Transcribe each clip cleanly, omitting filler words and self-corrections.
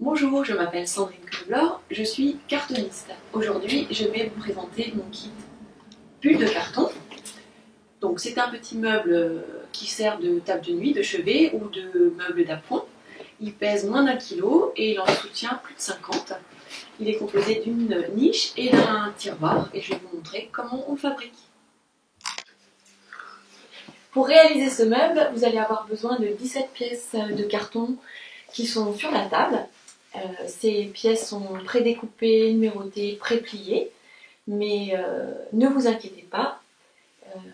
Bonjour, je m'appelle Sandrine Knobler, je suis cartoniste. Aujourd'hui, je vais vous présenter mon kit pull de carton. Donc, c'est un petit meuble qui sert de table de nuit, de chevet ou de meuble d'appoint. Il pèse moins d'1 kg et il en soutient plus de 50. Il est composé d'une niche et d'un tiroir et je vais vous montrer comment on le fabrique. Pour réaliser ce meuble, vous allez avoir besoin de 17 pièces de carton qui sont sur la table. Ces pièces sont prédécoupées, numérotées, prépliées, mais ne vous inquiétez pas,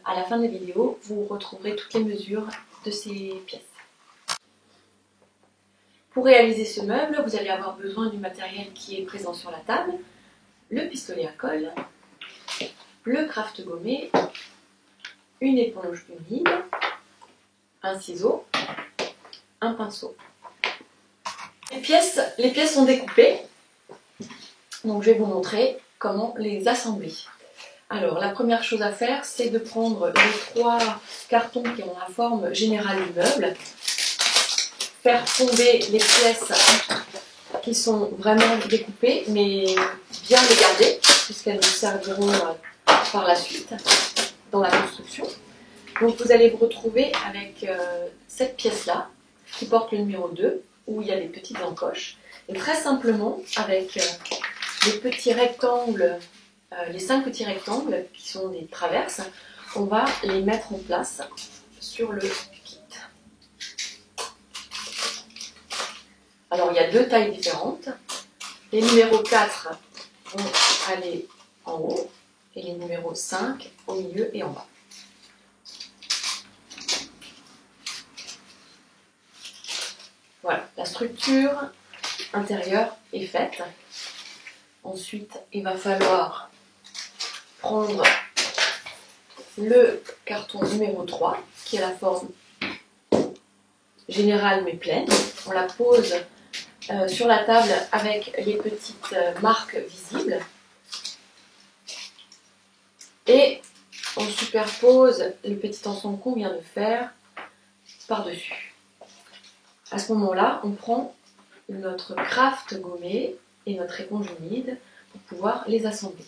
à la fin de la vidéo, vous retrouverez toutes les mesures de ces pièces. Pour réaliser ce meuble, vous allez avoir besoin du matériel qui est présent sur la table, le pistolet à colle, le craft gommé, une éponge humide, un ciseau, un pinceau. Les pièces sont découpées, donc je vais vous montrer comment les assembler. Alors, la première chose à faire, c'est de prendre les 3 cartons qui ont la forme générale du meuble, faire tomber les pièces qui sont vraiment découpées, mais bien les garder, puisqu'elles nous serviront par la suite dans la construction. Donc, vous allez vous retrouver avec cette pièce-là, qui porte le numéro 2, où il y a des petites encoches. Et très simplement, avec les petits rectangles, les 5 petits rectangles qui sont des traverses, on va les mettre en place sur le kit. Alors il y a 2 tailles différentes. Les numéros 4 vont aller en haut et les numéros 5 au milieu et en bas. Voilà, la structure intérieure est faite. Ensuite, il va falloir prendre le carton numéro 3, qui a la forme générale mais pleine. On la pose sur la table avec les petites marques visibles. Et on superpose le petit ensemble qu'on vient de faire par-dessus. À ce moment-là, on prend notre craft gommé et notre éponge humide pour pouvoir les assembler.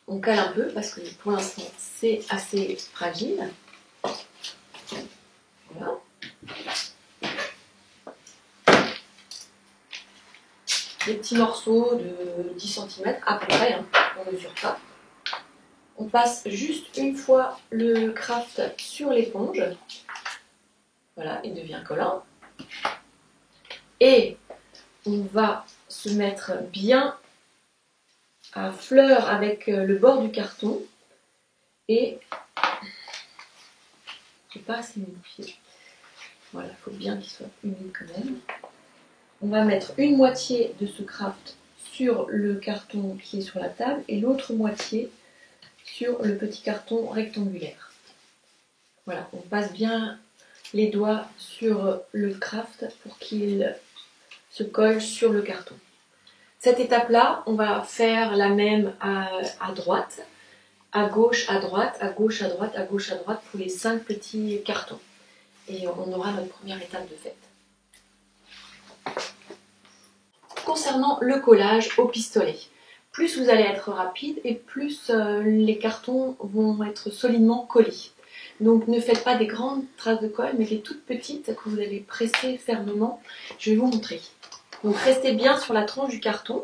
On cale un peu parce que pour l'instant c'est assez fragile. Voilà. Des petits morceaux de 10 cm à peu près, on ne mesure pas. On passe juste une fois le craft sur l'éponge. Voilà, il devient collant. Et on va se mettre bien à fleur avec le bord du carton. Et c'est pas assez humidifié. Voilà, il faut bien qu'il soit humide quand même. On va mettre une moitié de ce craft sur le carton qui est sur la table et l'autre moitié sur le petit carton rectangulaire. Voilà, on passe bien les doigts sur le craft pour qu'il se colle sur le carton. Cette étape-là, on va faire la même à droite, à gauche, à droite, à gauche, à droite, à gauche, à droite pour les 5 petits cartons. Et on aura notre première étape de faite. Concernant le collage au pistolet, plus vous allez être rapide et plus les cartons vont être solidement collés. Donc ne faites pas des grandes traces de colle, mais des toutes petites que vous allez presser fermement. Je vais vous montrer. Donc restez bien sur la tranche du carton.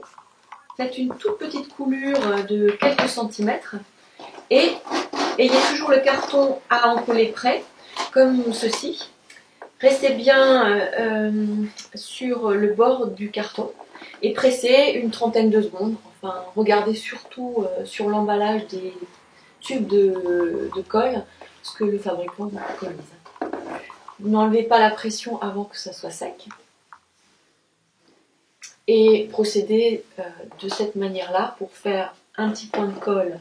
Faites une toute petite coulure de quelques centimètres. Et ayez toujours le carton à encoller près, comme ceci. Restez bien sur le bord du carton et pressez une trentaine de secondes. Enfin, regardez surtout sur l'emballage des tubes de colle ce que le fabricant vous préconise. Vous n'enlevez pas la pression avant que ça soit sec. Et procédez de cette manière-là pour faire un petit point de colle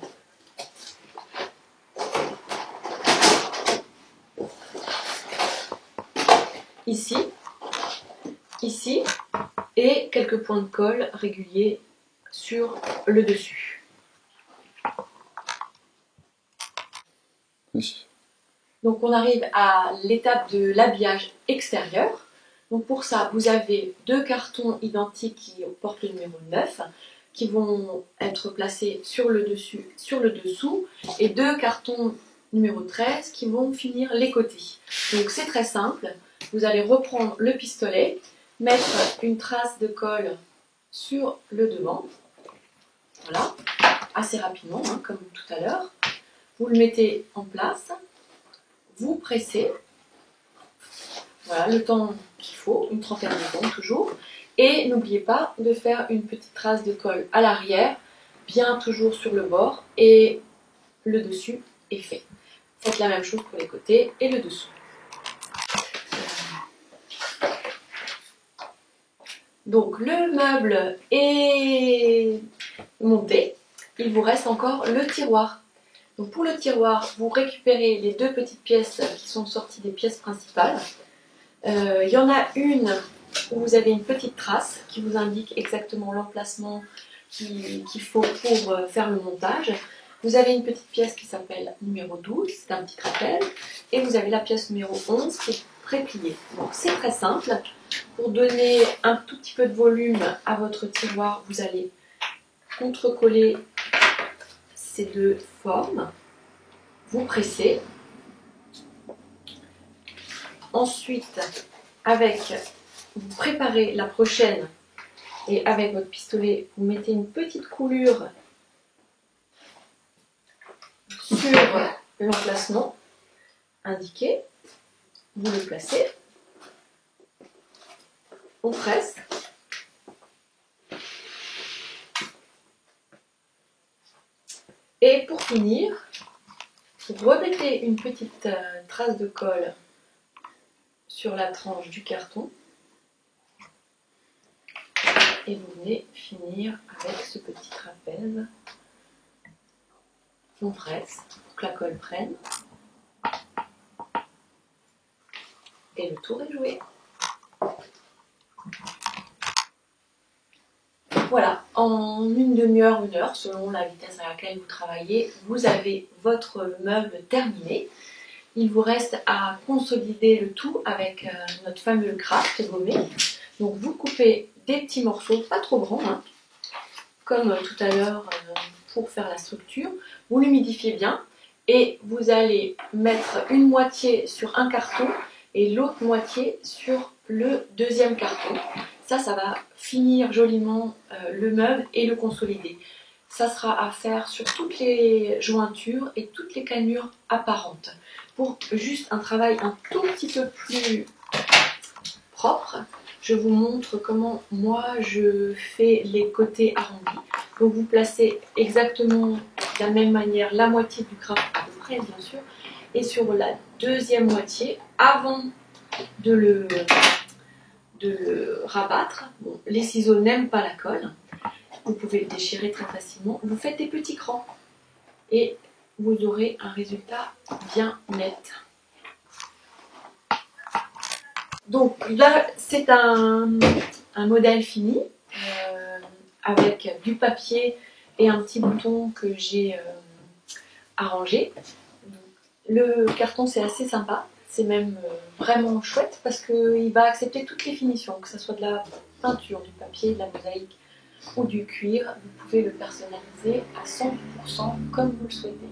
ici, ici, et quelques points de colle réguliers sur le dessus. Oui. Donc Donc on arrive à l'étape de l'habillage extérieur. Donc pour ça, vous avez 2 cartons identiques qui portent le numéro 9 qui vont être placés sur le dessus, sur le dessous, et 2 cartons numéro 13 qui vont finir les côtés. Donc c'est très simple. Vous allez reprendre le pistolet, mettre une trace de colle sur le devant. Voilà, assez rapidement, hein, comme tout à l'heure. Vous le mettez en place, vous pressez, voilà, le temps qu'il faut, une trentaine de secondes toujours. Et n'oubliez pas de faire une petite trace de colle à l'arrière, bien toujours sur le bord, et le dessus est fait. Faites la même chose pour les côtés et le dessous. Donc le meuble est monté, il vous reste encore le tiroir. Donc pour le tiroir, vous récupérez les 2 petites pièces qui sont sorties des pièces principales. Il y en a une où vous avez une petite trace qui vous indique exactement l'emplacement qu'il faut pour faire le montage. Vous avez une petite pièce qui s'appelle numéro 12, c'est un petit rappel, et vous avez la pièce numéro 11 qui est prépliée. Donc c'est très simple. Pour donner un tout petit peu de volume à votre tiroir, vous allez contrecoller ces 2 formes. Vous pressez. Ensuite, vous préparez la prochaine et avec votre pistolet, vous mettez une petite coulure sur l'emplacement indiqué. Vous le placez. On presse. Et pour finir, vous remettez une petite trace de colle sur la tranche du carton et vous venez finir avec ce petit trapèze. On presse pour que la colle prenne et le tour est joué. Voilà, en une demi-heure, 1 heure, selon la vitesse à laquelle vous travaillez, vous avez votre meuble terminé. Il vous reste à consolider le tout avec notre fameux craft gommé. Donc vous coupez des petits morceaux, pas trop grands, hein, comme tout à l'heure pour faire la structure. Vous l'humidifiez bien et vous allez mettre une moitié sur un carton et l'autre moitié sur le deuxième carton. Ça va finir joliment le meuble et le consolider. Ça sera à faire sur toutes les jointures et toutes les cannures apparentes. Pour juste un travail un tout petit peu plus propre, je vous montre comment moi je fais les côtés arrondis. Donc vous placez exactement de la même manière la moitié du craft, à peu près bien sûr, et sur la deuxième moitié, avant de le rabattre, bon, les ciseaux n'aiment pas la colle, vous pouvez le déchirer très facilement, vous faites des petits crans et vous aurez un résultat bien net. Donc là c'est un modèle fini avec du papier et un petit bouton que j'ai arrangé. Le carton c'est assez sympa, c'est même vraiment chouette parce qu'il va accepter toutes les finitions, que ce soit de la peinture, du papier, de la mosaïque ou du cuir. Vous pouvez le personnaliser à 100% comme vous le souhaitez.